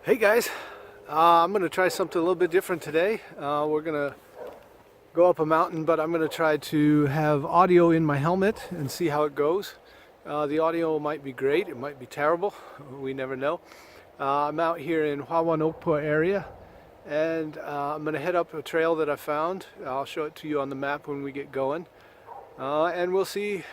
Hey guys, I'm going to try something a little bit different today. We're going to go up a mountain, but I'm going to try to have audio in my helmet and see how it goes. The audio might be great, it might be terrible, we never know. I'm out here in Hwawanokpo area, and I'm going to head up a trail that I found. I'll show it to you on the map when we get going, and we'll see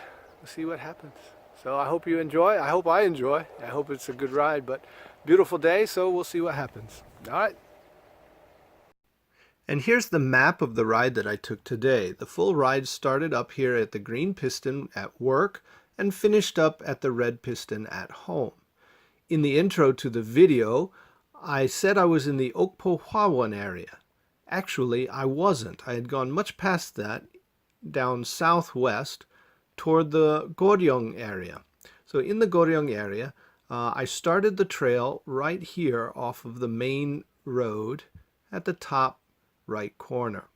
what happens. So I hope you enjoy. I hope I enjoy. I hope it's a good ride, but beautiful day, so we'll see what happens. All right. And here's the map of the ride that I took today. The full ride started up here at the Green Piston at work and finished up at the Red Piston at home. In the intro to the video, I said I was in the Okpo Hwawan area. Actually, I wasn't. I had gone much past that, down southwest toward the Goryeong area. So in the Goryeong area, I started the trail right here off of the main road at the top right corner.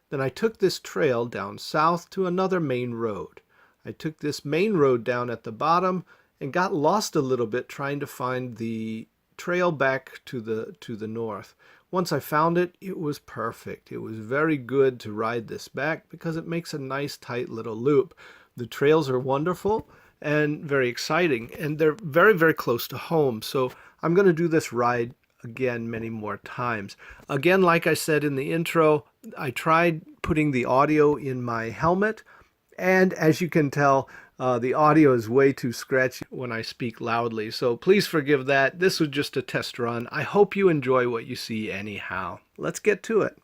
Then I took this trail down south to another main road. I took this main road down at the bottom and got lost a little bit trying to find the trail back to the north. Once I found it, it was perfect. It was very good to ride this back because it makes a nice tight little loop. The trails are wonderful and very exciting, and they're very, very close to home. So I'm going to do this ride again many more times. Again, like I said in the intro, I tried putting the audio in my helmet, and as you can tell, the audio is way too scratchy when I speak loudly. So please forgive that. This was just a test run. I hope you enjoy what you see anyhow. Let's get to it.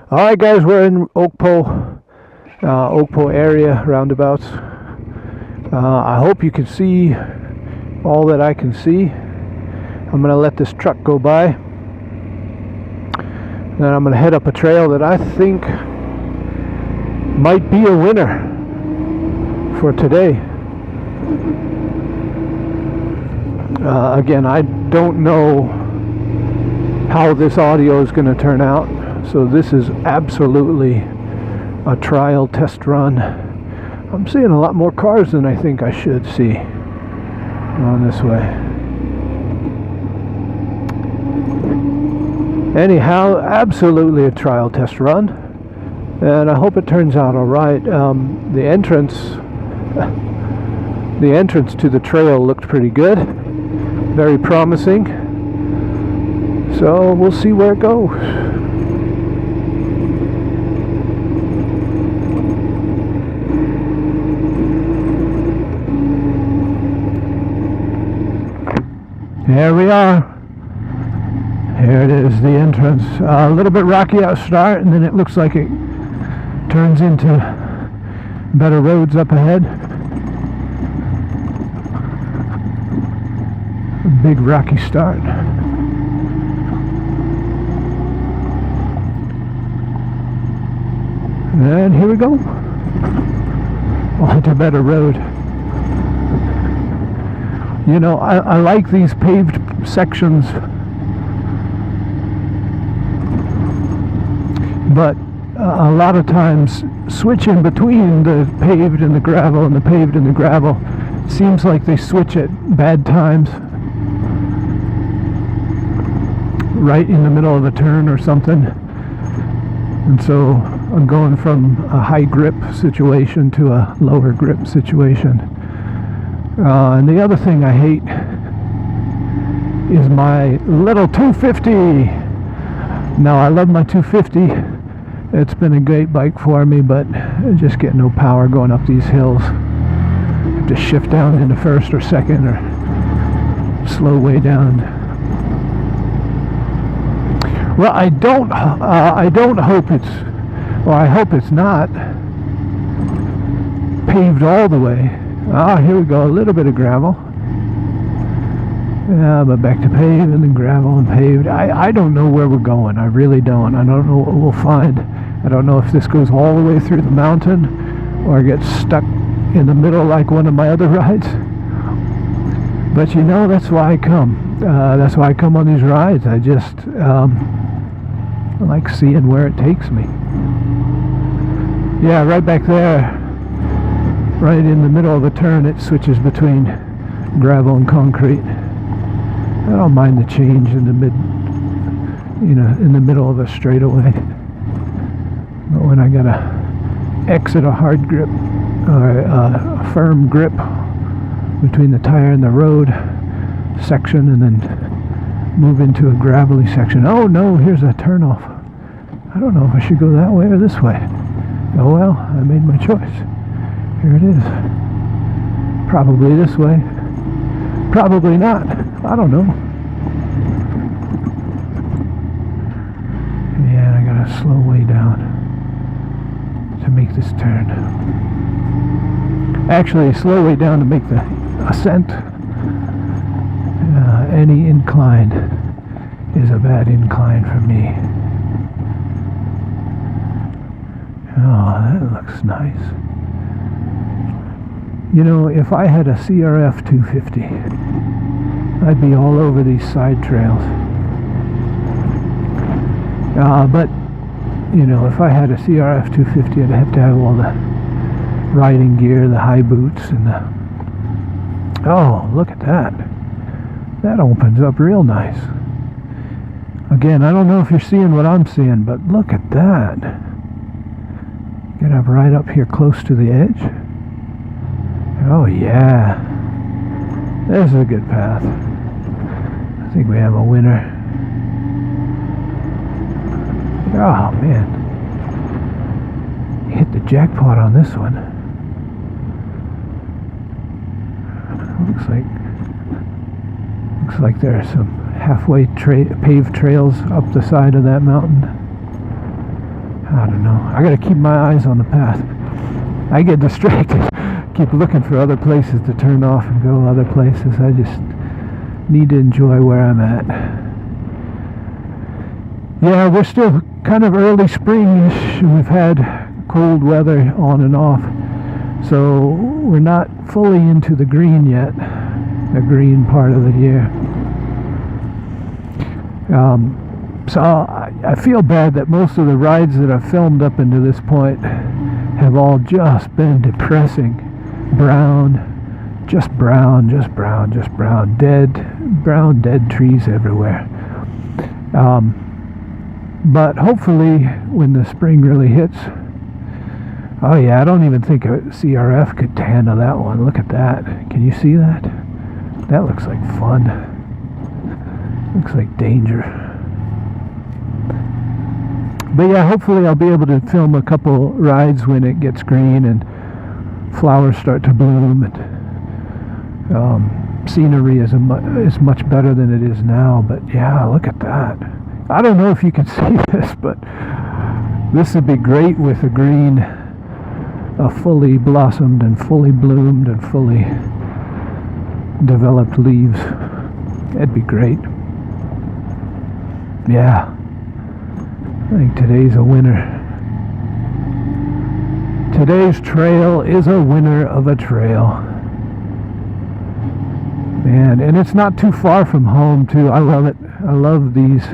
All right, guys, we're in Okpo area roundabouts. I hope you can see all that I can see. I'm gonna let this truck go by, then I'm gonna head up a trail that I think might be a winner for today. Again, I don't know how this audio is going to turn out, so this is absolutely a trial test run. I'm seeing a lot more cars than I think I should see on this way. Anyhow, absolutely a trial test run, and I hope it turns out all right. The entrance to the trail looked pretty good, very promising, so we'll see where it goes. Here we are. Here it is, the entrance. A little bit rocky at start, and then it looks like it turns into better roads up ahead. A big rocky start. And here we go. Onto a better road. You know, I like these paved sections, but a lot of times switching between the paved and the gravel and the paved and the gravel seems like they switch at bad times, right in the middle of a turn or something. And so I'm going from a high grip situation to a lower grip situation. And the other thing I hate is my little 250. Now, I love my 250. It's been a great bike for me, but I just get no power going up these hills. I have to shift down into first or second or slow way down. Well, I don't hope I hope it's not paved all the way. Here we go, a little bit of gravel. Yeah, but back to paved and then gravel and paved. I don't know where we're going. I really don't. I don't know what we'll find. I don't know if this goes all the way through the mountain or gets stuck in the middle like one of my other rides. But you know, that's why I come. That's why I come on these rides. I just I like seeing where it takes me. Yeah, right back there, right in the middle of a turn, it switches between gravel and concrete. I don't mind the change in the in the middle of a straightaway. But when I gotta exit a hard grip or a firm grip between the tire and the road section and then move into a gravelly section. Oh no, here's a turnoff. I don't know if I should go that way or this way. Oh well, I made my choice. Here it is. Probably this way. Probably not. I don't know. Yeah, I gotta slow way down to make this turn. Actually, slow way down to make the ascent. Any incline is a bad incline for me. Oh, that looks nice. You know, if I had a CRF 250, I'd be all over these side trails. But, you know, if I had a CRF 250, I'd have to have all the riding gear, the high boots, and the... Oh, look at that. That opens up real nice. Again, I don't know if you're seeing what I'm seeing, but look at that. Get up right up here close to the edge. Oh yeah. This is a good path. I think we have a winner. Oh man. Hit the jackpot on this one. Looks like there are some halfway paved trails up the side of that mountain. I don't know. I gotta keep my eyes on the path. I get distracted. Keep looking for other places to turn off and go other places. I just need to enjoy where I'm at. Yeah, we're still kind of early spring-ish. We've had cold weather on and off. So we're not fully into the green yet. The green part of the year. So I feel bad that most of the rides that I've filmed up into this point have all just been depressing. Brown, just brown, just brown, just brown. Brown dead trees everywhere. But hopefully when the spring really hits, oh yeah, I don't even think a CRF could handle that one. Look at that. Can you see that? That looks like fun. Looks like danger. But yeah, hopefully I'll be able to film a couple rides when it gets green and flowers start to bloom, and scenery is much better than it is now. But yeah, look at that. I don't know if you can see this, but this would be great with a green, fully blossomed and fully bloomed and fully developed leaves. It'd be great. Yeah, I think today's a winner. Today's trail is a winner of a trail. Man, and it's not too far from home too. I love it. I love these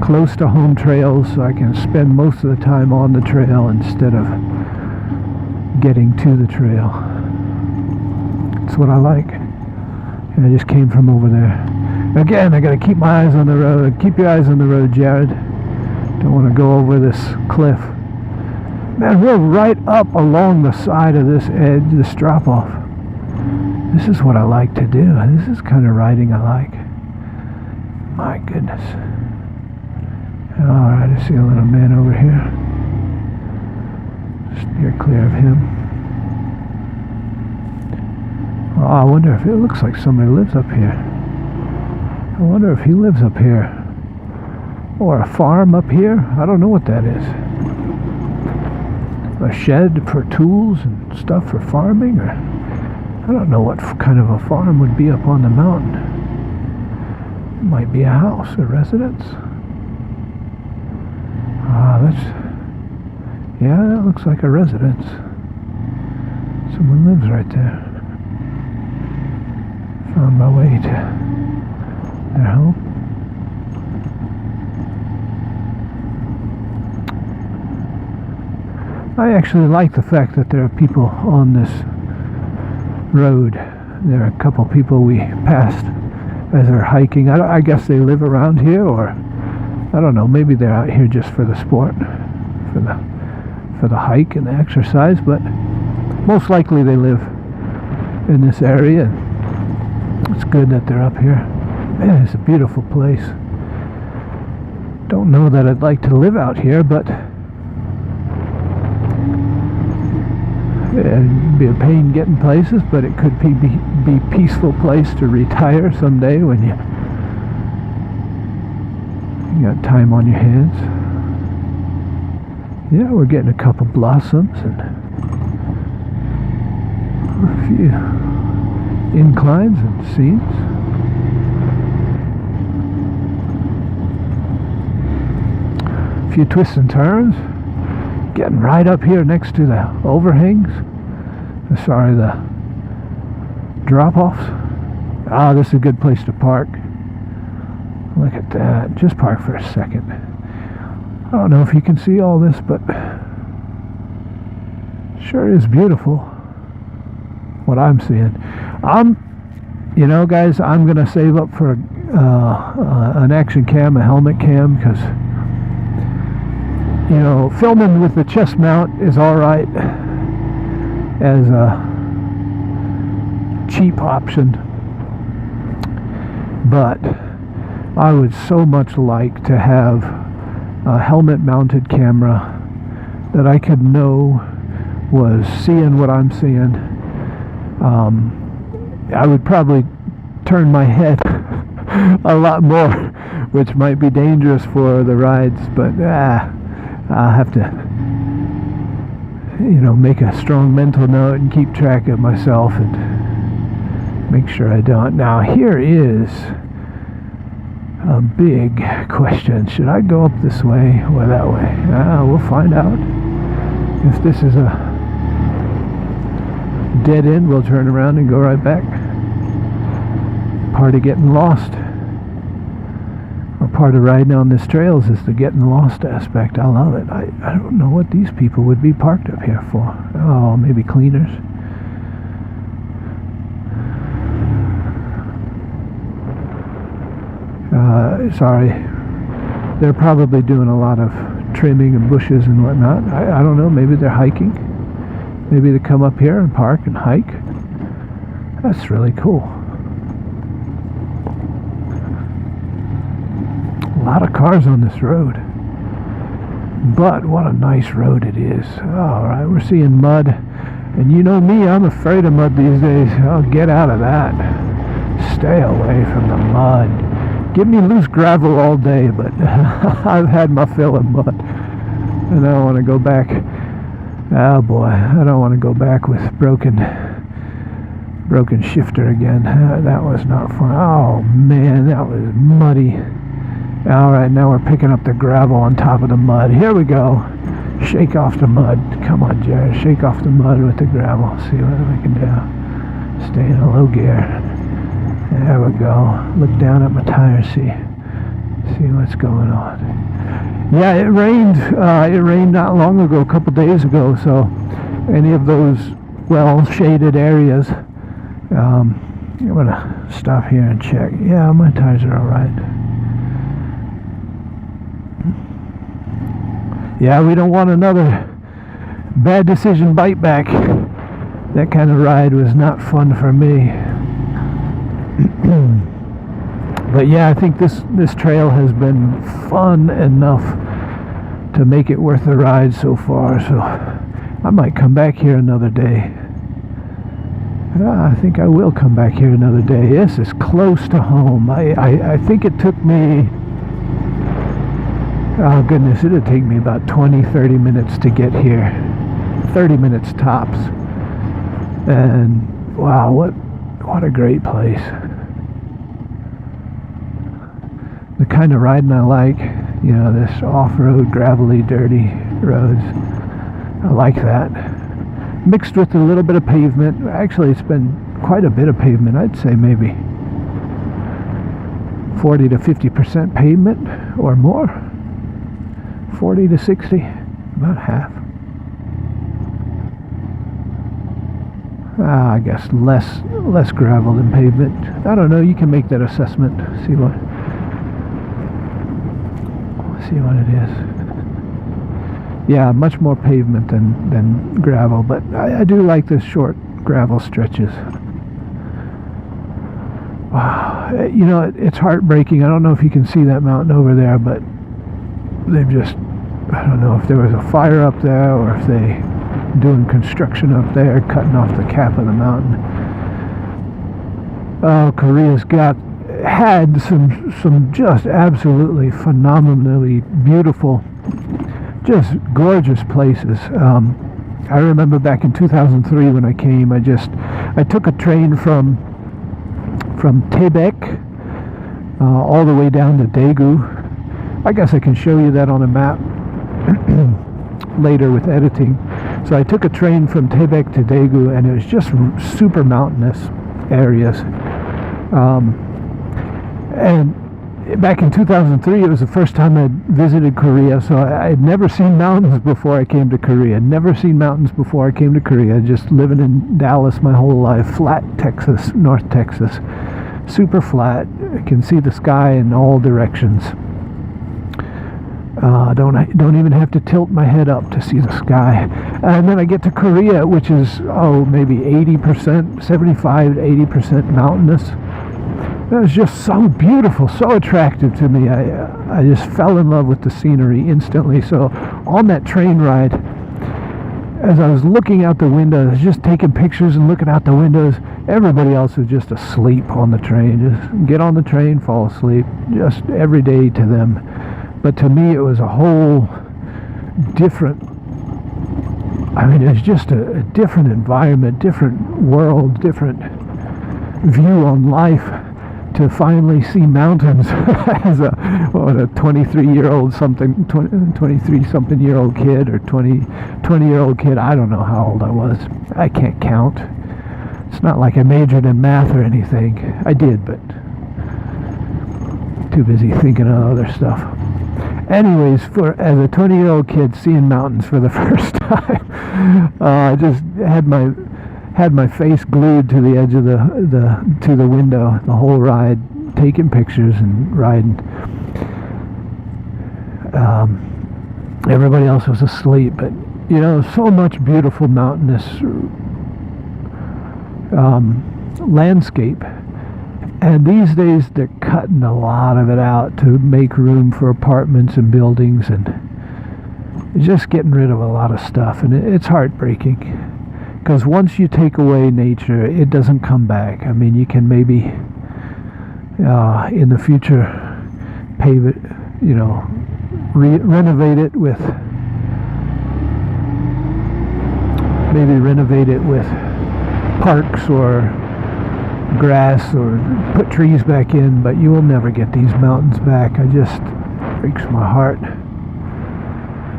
close to home trails, so I can spend most of the time on the trail instead of getting to the trail. That's what I like. And I just came from over there. Again, I gotta keep my eyes on the road. Keep your eyes on the road, Jared. Don't want to go over this cliff. Man, we're right up along the side of this edge, this drop-off. This is what I like to do. This is kind of riding I like. My goodness. Alright, I see a little man over here. Steer clear of him. Oh, I wonder if it looks like somebody lives up here. I wonder if he lives up here. Or a farm up here. I don't know what that is. A shed for tools and stuff for farming, or I don't know what kind of a farm would be up on the mountain. It might be a house, a residence. Yeah, that looks like a residence. Someone lives right there. Found my way to their home. I actually like the fact that there are people on this road. There are a couple people we passed as they're hiking. I guess they live around here, or I don't know, maybe they're out here just for the sport, for the hike and the exercise, but most likely they live in this area. It's good that they're up here. Man, it's a beautiful place. Don't know that I'd like to live out here, but it'd be a pain getting places, but it could be a peaceful place to retire someday when you got time on your hands. Yeah, we're getting a couple blossoms and a few inclines and seams. A few twists and turns. Getting right up here next to the overhangs. Sorry, the drop-offs. Ah, this is a good place to park. Look at that. Just park for a second. I don't know if you can see all this, but sure is beautiful what I'm seeing. You know, guys, I'm gonna save up for an action cam, a helmet cam, because you know, filming with the chest mount is alright as a cheap option, but I would so much like to have a helmet mounted camera that I could know was seeing what I'm seeing. I would probably turn my head a lot more, which might be dangerous for the rides, but I'll have to, you know, make a strong mental note and keep track of myself and make sure I don't. Now, here is a big question. Should I go up this way or that way? We'll find out. If this is a dead end, we'll turn around and go right back. Part of getting lost, or part of riding on this trails, is the getting lost aspect. I love it. I don't know what these people would be parked up here for. Oh, maybe cleaners. Sorry, they're probably doing a lot of trimming and bushes and whatnot. I don't know, maybe they're hiking. Maybe they come up here and park and hike. That's really cool. A lot of cars on this road, but what a nice road it is. Alright, we're seeing mud, and you know me, I'm afraid of mud these days. I'll get out of that. Stay away from the mud. Give me loose gravel all day, but I've had my fill of mud, and I don't want to go back. Oh boy, I don't want to go back with broken shifter again. That was not fun. Oh man, that was muddy. Alright, now we're picking up the gravel on top of the mud. Here we go. Shake off the mud. Come on, Jared. Shake off the mud with the gravel. See what we can do. Stay in a low gear. There we go. Look down at my tires. See what's going on. Yeah, it rained. It rained not long ago, a couple days ago. So any of those well-shaded areas, I'm gonna stop here and check. Yeah, my tires are all right. Yeah, we don't want another bad decision bite back. That kind of ride was not fun for me. But yeah, I think this trail has been fun enough to make it worth the ride so far. So I might come back here another day. I think I will come back here another day. This is close to home. I think it took me, oh goodness, it'd take me about 20-30 minutes to get here. 30 minutes tops. And wow, what a great place. The kind of riding I like, you know, this off-road, gravelly, dirty roads. I like that. Mixed with a little bit of pavement. Actually, it's been quite a bit of pavement. I'd say maybe 40 to 50% pavement or more. 40 to 60, about half. I guess less gravel than pavement. I don't know. You can make that assessment. See what it is. Yeah, much more pavement than gravel, but I do like the short gravel stretches. Wow, you know, it's heartbreaking. I don't know if you can see that mountain over there, but they've just, I don't know if there was a fire up there or if they doing construction up there, cutting off the cap of the mountain. Oh, Korea's had some just absolutely phenomenally beautiful, just gorgeous places. I remember back in 2003 when I came, I took a train from Taebaek all the way down to Daegu. I guess I can show you that on a map later with editing. So I took a train from Taebaek to Daegu, and it was just super mountainous areas. And back in 2003, it was the first time I'd visited Korea, so I had never seen mountains before I came to Korea. Never seen mountains before I came to Korea. Just living in Dallas my whole life, flat Texas, North Texas, super flat. I can see the sky in all directions. Don't even have to tilt my head up to see the sky. And then I get to Korea, which is maybe 80%, 75 to 80% mountainous. It was just so beautiful, so attractive to me. I just fell in love with the scenery instantly. So on that train ride, as I was looking out the window, I was just taking pictures and looking out the windows. Everybody else was just asleep on the train. Just get on the train, fall asleep. Just every day to them. But to me, it was a whole different, it was just a different environment, different world, different view on life. To finally see mountains as a 23-year-old something, 23-something-year-old kid, or 20-year-old kid. I don't know how old I was. I can't count. It's not like I majored in math or anything. I did, but too busy thinking of other stuff. Anyways, as a 20-year-old kid seeing mountains for the first time, I just had my face glued to the edge of the window the whole ride, taking pictures and riding. Everybody else was asleep, but so much beautiful mountainous landscape. And these days they're cutting a lot of it out to make room for apartments and buildings, and just getting rid of a lot of stuff, and it's heartbreaking. Because once you take away nature, it doesn't come back. You can maybe in the future pave it, renovate it with parks or grass, or put trees back in, but you will never get these mountains back. It just breaks my heart.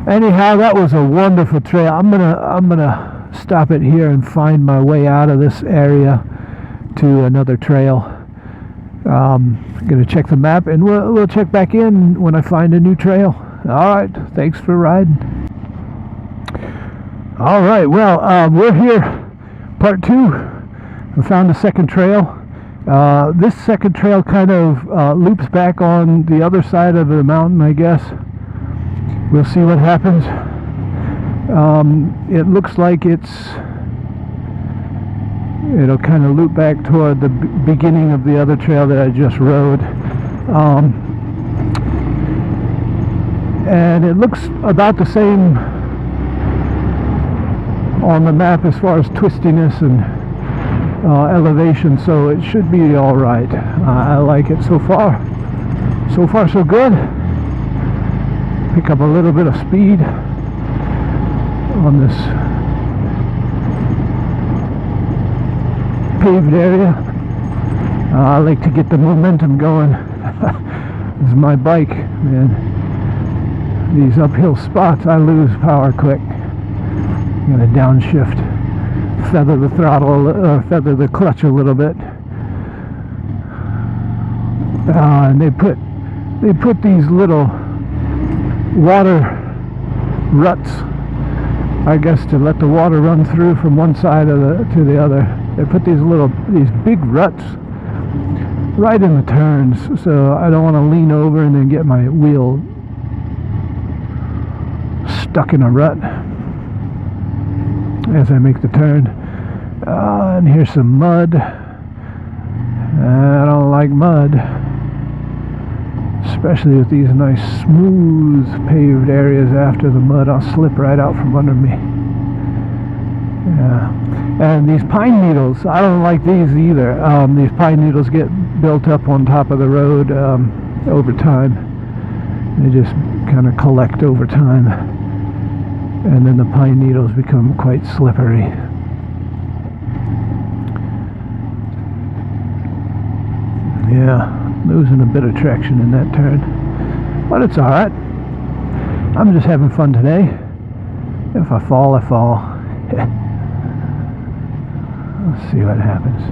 Anyhow, that was a wonderful trail. I'm gonna stop it here and find my way out of this area to another trail. I'm gonna check the map, and we'll check back in when I find a new trail. All right, thanks for riding. All right, well, we're here, part 2. I found a second trail. This second trail kind of loops back on the other side of the mountain, I guess. We'll see what happens. It looks like it'll kind of loop back toward the beginning of the other trail that I just rode. And it looks about the same on the map as far as twistiness and elevation, so it should be all right. I like it so far. So far, so good. Pick up a little bit of speed on this paved area. I like to get the momentum going. This is my bike, man. These uphill spots, I lose power quick. I'm gonna downshift, feather the throttle, or feather the clutch a little bit. And they put these little water ruts I guess to let the water run through from one side of to the other. They put these big ruts right in the turns, so I don't want to lean over and then get my wheel stuck in a rut as I make the turn. And here's some mud. I don't like mud, especially with these nice smooth paved areas. After the mud, I'll slip right out from under me. Yeah. And these pine needles, I don't like these either. These pine needles get built up on top of the road over time. They just kind of collect over time, and then the pine needles become quite slippery. Yeah, losing a bit of traction in that turn, but it's alright. I'm just having fun today. If I fall, I fall. Let's see what happens.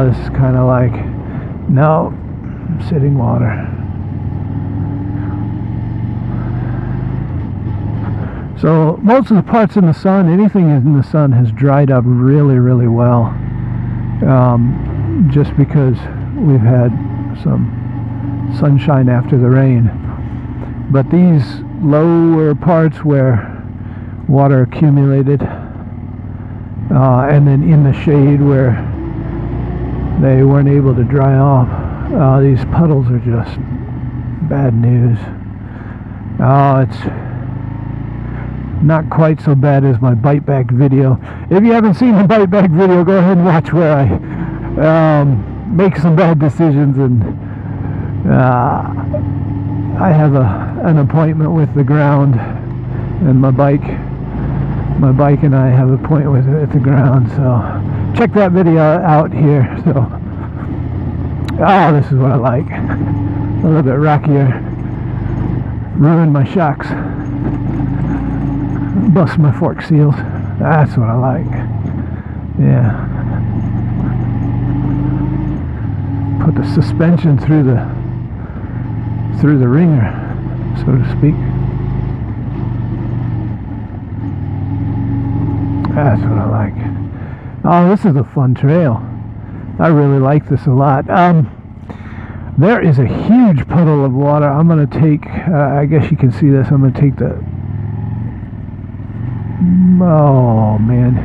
This is kind of like, no, sitting water. So most of the parts in the sun, anything in the sun has dried up really, really well. Just because we've had some sunshine after the rain. But these lower parts where water accumulated, and then in the shade where they weren't able to dry off, these puddles are just bad news. It's not quite so bad as my bite back video. If you haven't seen the bite back video, go ahead and watch where I make some bad decisions, and I have an appointment with the ground, and my bike and I have an appointment with the ground. So check that video out here. So this is what I like. A little bit rockier. Ruin my shocks. Bust my fork seals. That's what I like. Yeah. Put the suspension through the ringer, so to speak. That's what I like. Oh, this is a fun trail. I really like this a lot. There is a huge puddle of water. I'm going to take, I guess you can see this, I'm going to take the, oh man.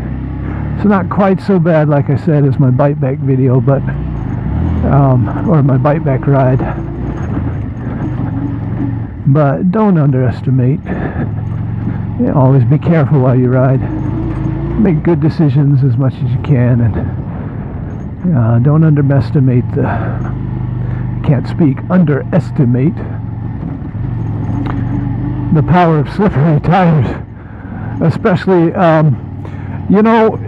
It's not quite so bad, like I said, as my bite back video, but or my bite back ride. But don't underestimate. Always be careful while you ride. Make good decisions as much as you can, and don't underestimate underestimate the power of slippery tires. Especially, you know,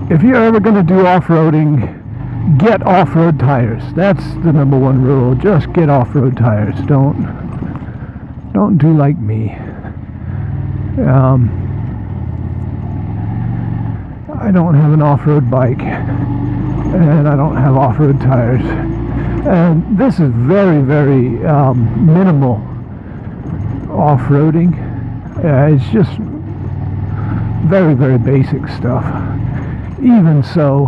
if you're ever going to do off-roading, get off-road tires. That's the number one rule. Just get off-road tires. Don't do like me. I don't have an off-road bike, and I don't have off-road tires. And this is very, very minimal off-roading. It's just very, very basic stuff. Even so,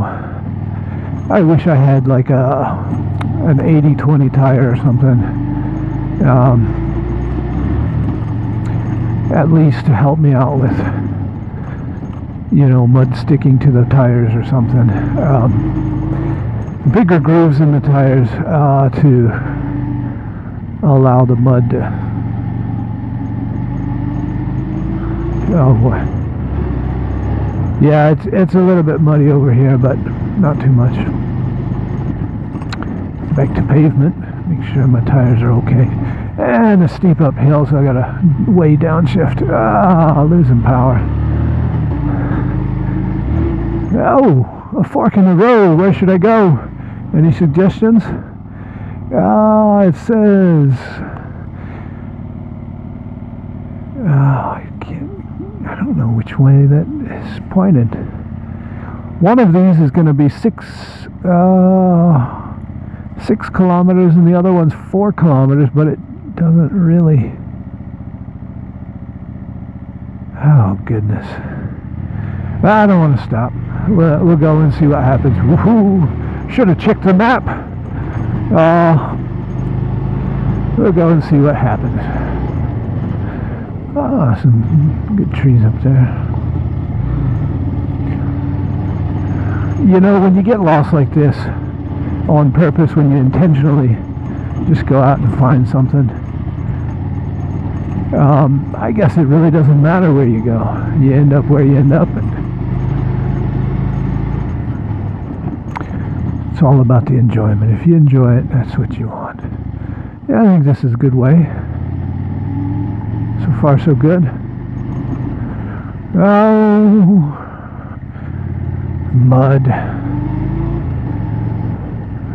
I wish I had like an 80-20 tire or something, at least to help me out with, you know, mud sticking to the tires or something. Bigger grooves in the tires to allow the mud to, oh boy. Yeah, it's a little bit muddy over here, but not too much. Back to pavement. Make sure my tires are okay. And a steep uphill, so I got a way downshift. Losing power. Oh, a fork in the road. Where should I go? Any suggestions? It says, I don't know which way that is pointed. One of these is going to be 6 kilometers, and the other one's 4 kilometers, but it doesn't really. Oh, goodness. I don't want to stop. We'll go and see what happens. Woohoo! Should have checked the map. We'll go and see what happens. Oh, some good trees up there. You know, when you get lost like this on purpose, when you intentionally just go out and find something, I guess it really doesn't matter where you go. You end up where you end up. And it's all about the enjoyment. If you enjoy it, that's what you want. Yeah, I think this is a good way. So far, so good. Oh, mud.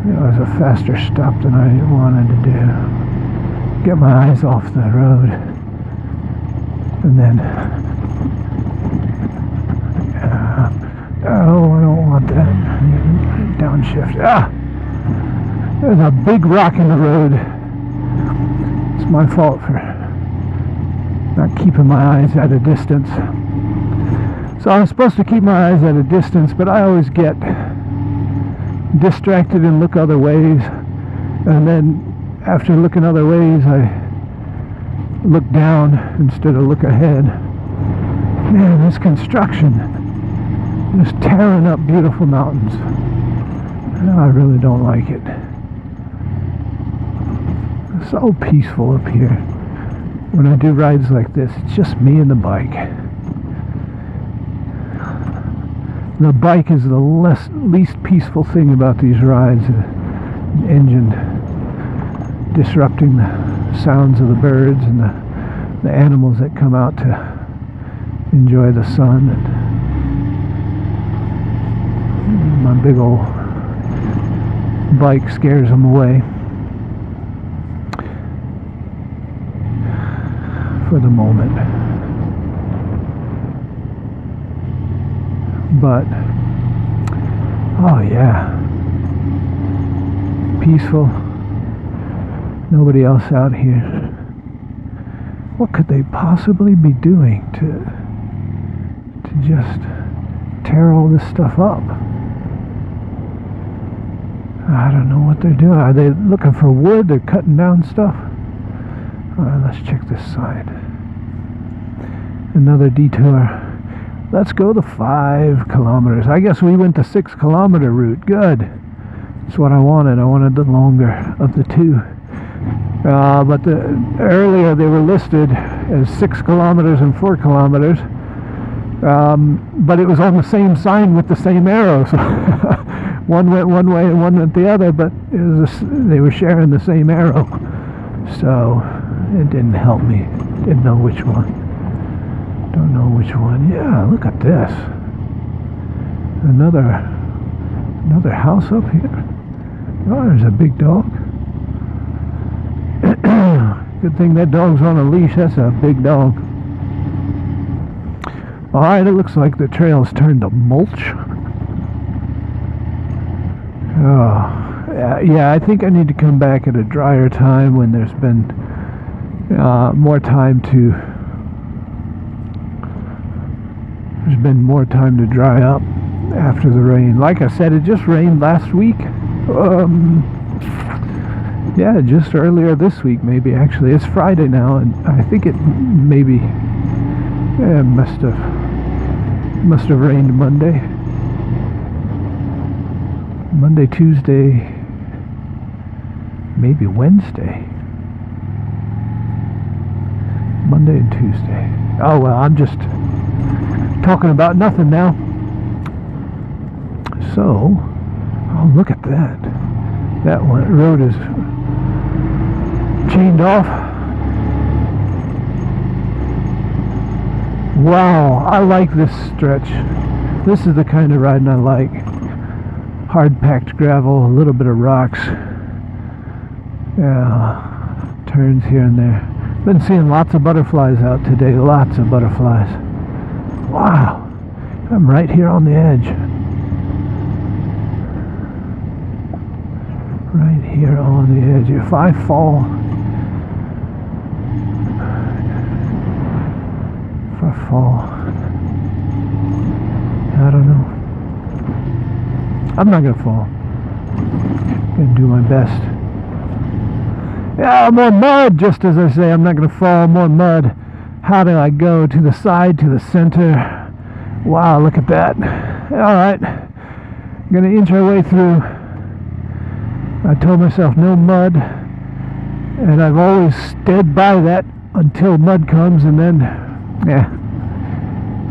It was a faster stop than I wanted to do. Get my eyes off the road. And then, oh, I don't want that. Downshift. Ah! There's a big rock in the road. It's my fault for not keeping my eyes at a distance. So I'm supposed to keep my eyes at a distance, but I always get distracted and look other ways. And then after looking other ways, I look down instead of look ahead. Man, this construction is tearing up beautiful mountains. I really don't like it. It's so peaceful up here. When I do rides like this, it's just me and the bike. The bike is the least peaceful thing about these rides. The engine disrupting the sounds of the birds and the animals that come out to enjoy the sun. And my big old bike scares them away for the moment. But oh yeah, peaceful. Nobody else out here. What could they possibly be doing to just tear all this stuff up? I don't know what they're doing. Are they looking for wood? They're cutting down stuff. All right, let's check this side. Another detour. Let's go the 5 kilometers. I guess we went the 6 kilometer route. Good. That's what I wanted. I wanted the longer of the two. But earlier they were listed as 6 kilometers and 4 kilometers. But it was on the same sign with the same arrow. So one went one way and one went the other, but they were sharing the same arrow. So it didn't help me. Didn't know which one. Don't know which one. Yeah, look at this. Another house up here. Oh, there's a big dog. Good thing that dog's on a leash. That's a big dog. Alright, it looks like the trail's turned to mulch. Oh, yeah, I think I need to come back at a drier time when there's been more time to dry up after the rain. Like I said, it just rained last week. Yeah, just earlier this week, maybe. Actually, it's Friday now, and I think it maybe must have rained Monday, Tuesday, maybe Wednesday. Monday and Tuesday. Oh well, I'm just talking about nothing now. So, oh, look at that. That road is chained off. Wow, I like this stretch. This is the kind of riding I like. Hard packed gravel, a little bit of rocks. Yeah, turns here and there. Been seeing lots of butterflies out today, lots of butterflies. Wow, I'm right here on the edge. Right here on the edge. If I fall or fall. I don't know. I'm not gonna fall. I'm gonna do my best. Yeah, more mud, just as I say, I'm not gonna fall, more mud. How do I go? To the side, to the center. Wow, look at that. Alright. I'm gonna inch our way through. I told myself no mud, and I've always stood by that until mud comes, and then, yeah,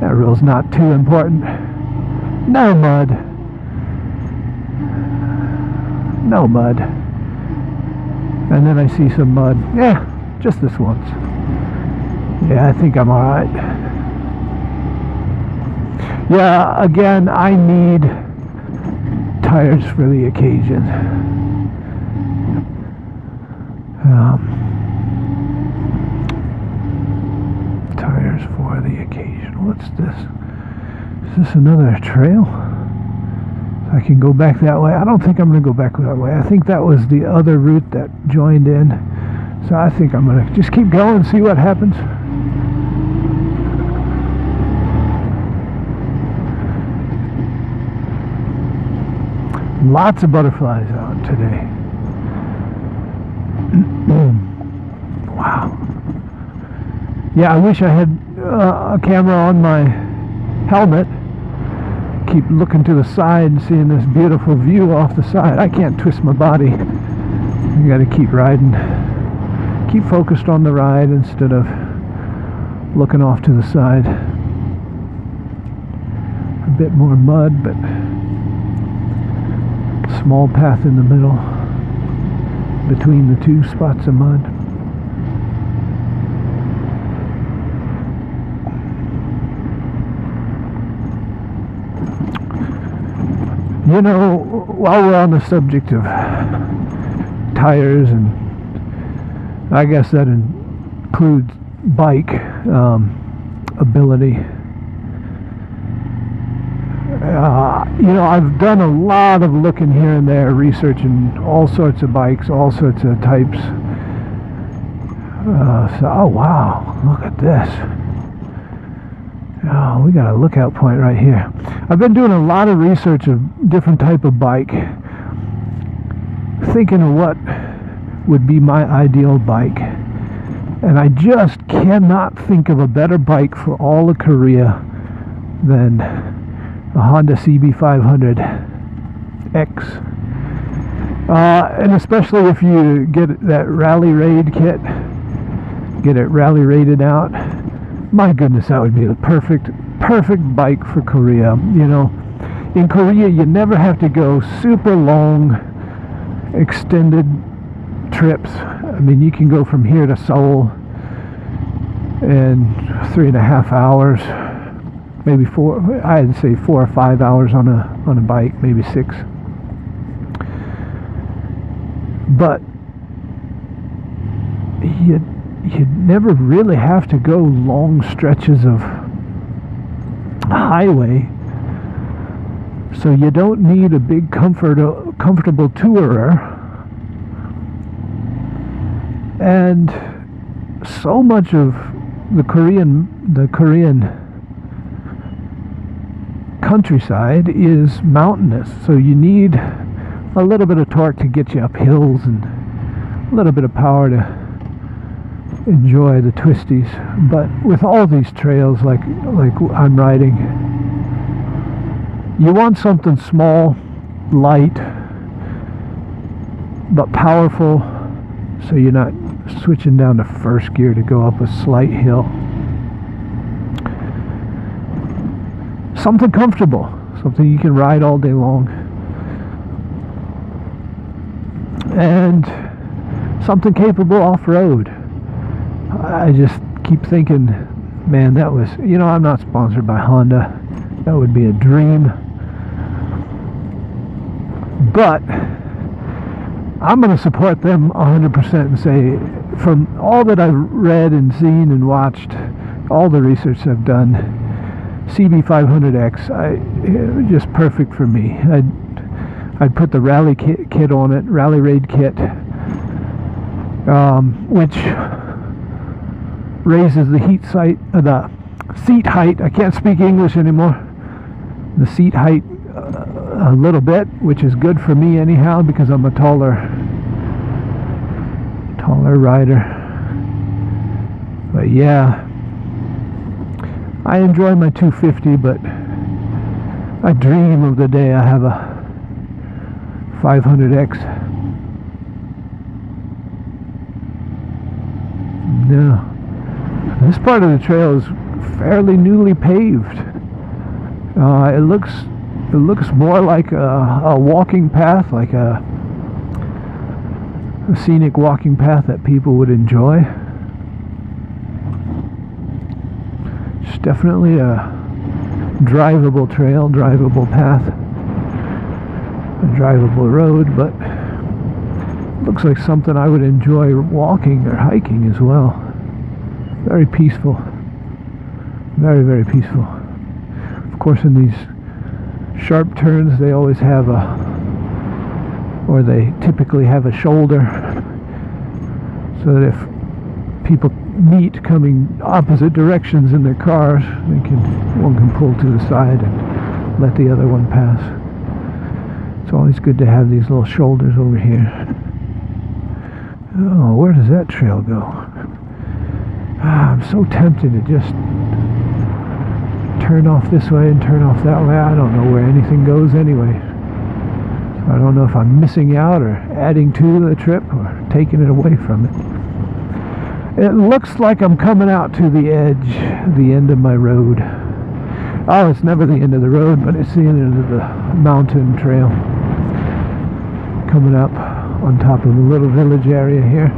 that rule's not too important. No mud. No mud. And then I see some mud. Yeah, just this once. Yeah, I think I'm alright. Yeah, again, I need tires for the occasion. Tires for the occasion. What's this? Is this another trail? I can go back that way. I don't think I'm going to go back that way. I think that was the other route that joined in. So I think I'm going to just keep going and see what happens. Lots of butterflies out today. Wow. Yeah, I wish I had a camera on my helmet. Keep looking to the side and seeing this beautiful view off the side. I can't twist my body. You got to keep riding. Keep focused on the ride instead of looking off to the side. A bit more mud, but small path in the middle between the two spots of mud. You know, while we're on the subject of tires, and I guess that includes bike ability, you know, I've done a lot of looking here and there, researching all sorts of bikes, all sorts of types. Oh wow, look at this. Oh, we got a lookout point right here. I've been doing a lot of research of different type of bike, thinking of what would be my ideal bike. And I just cannot think of a better bike for all of Korea than a Honda CB500X. And especially if you get that rally raid kit, get it rally rated out. My goodness, that would be the perfect bike for Korea. You know, in Korea you never have to go super long extended trips. I mean, you can go from here to Seoul in 3.5 hours, maybe 4. I'd say 4 or 5 hours on a bike, maybe 6. But you never really have to go long stretches of highway, so you don't need a big comfortable tourer. And so much of the Korean countryside is mountainous, so you need a little bit of torque to get you up hills and a little bit of power to enjoy the twisties. But with all these trails like I'm riding, you want something small, light, but powerful, so you're not switching down to first gear to go up a slight hill. Something comfortable, something you can ride all day long, and something capable off-road. I just keep thinking, man, that was, you know, I'm not sponsored by Honda. That would be a dream. But I'm going to support them 100% and say, from all that I've read and seen and watched, all the research I've done, CB500X, just perfect for me. I'd put the rally kit on it, rally raid kit, which raises the seat height. I can't speak English anymore. The seat height a little bit, which is good for me anyhow because I'm a taller rider. But yeah, I enjoy my 250, but I dream of the day I have a 500X. Yeah, this part of the trail is fairly newly paved. It looks more like a walking path, like a scenic walking path that people would enjoy. It's definitely a drivable trail, drivable path, a drivable road, but it looks like something I would enjoy walking or hiking as well. Very peaceful. Very, very peaceful. Of course, in these sharp turns, they always have they typically have a shoulder, so that if people meet coming opposite directions in their cars, one can pull to the side and let the other one pass. It's always good to have these little shoulders over here. Oh, where does that trail go? I'm so tempted to just turn off this way and turn off that way. I don't know where anything goes anyway. So I don't know if I'm missing out or adding to the trip or taking it away from it. It looks like I'm coming out to the edge, the end of my road. Oh, it's never the end of the road, but it's the end of the mountain trail. Coming up on top of the little village area here.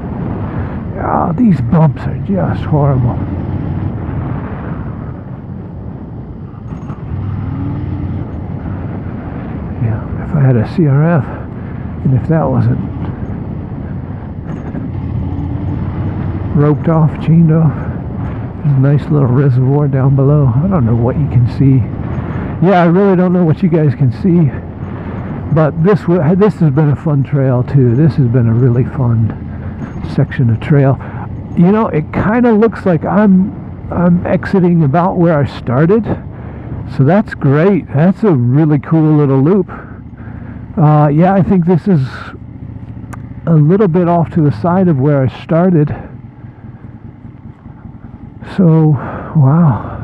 Oh, these bumps are just horrible. Yeah, if I had a CRF, and if that wasn't roped off, chained off, there's a nice little reservoir down below. I don't know what you can see. Yeah, I really don't know what you guys can see, but this has been a fun trail too. This has been a really fun section of trail. You know, it kind of looks like I'm exiting about where I started, so that's great. That's a really cool little loop. Yeah, I think this is a little bit off to the side of where I started. So, wow,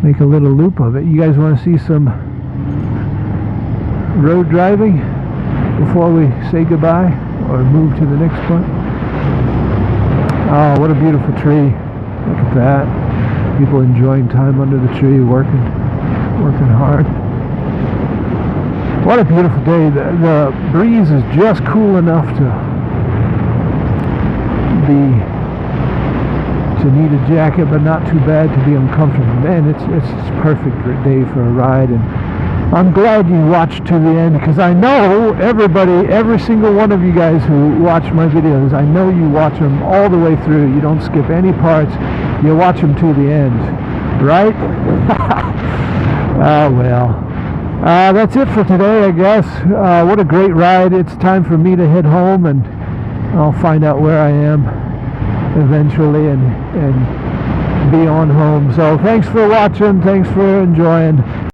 make a little loop of it. You guys want to see some road driving before we say goodbye or move to the next point? Oh, what a beautiful tree. Look at that. People enjoying time under the tree, working hard. What a beautiful day. The breeze is just cool enough to need a jacket, but not too bad to be uncomfortable. Man, it's a perfect day for a ride, and I'm glad you watched to the end, because I know every single one of you guys who watch my videos, I know you watch them all the way through. You don't skip any parts. You watch them to the end, right? Well, that's it for today, I guess. What a great ride. It's time for me to head home, and I'll find out where I am eventually and be on home. So thanks for watching. Thanks for enjoying.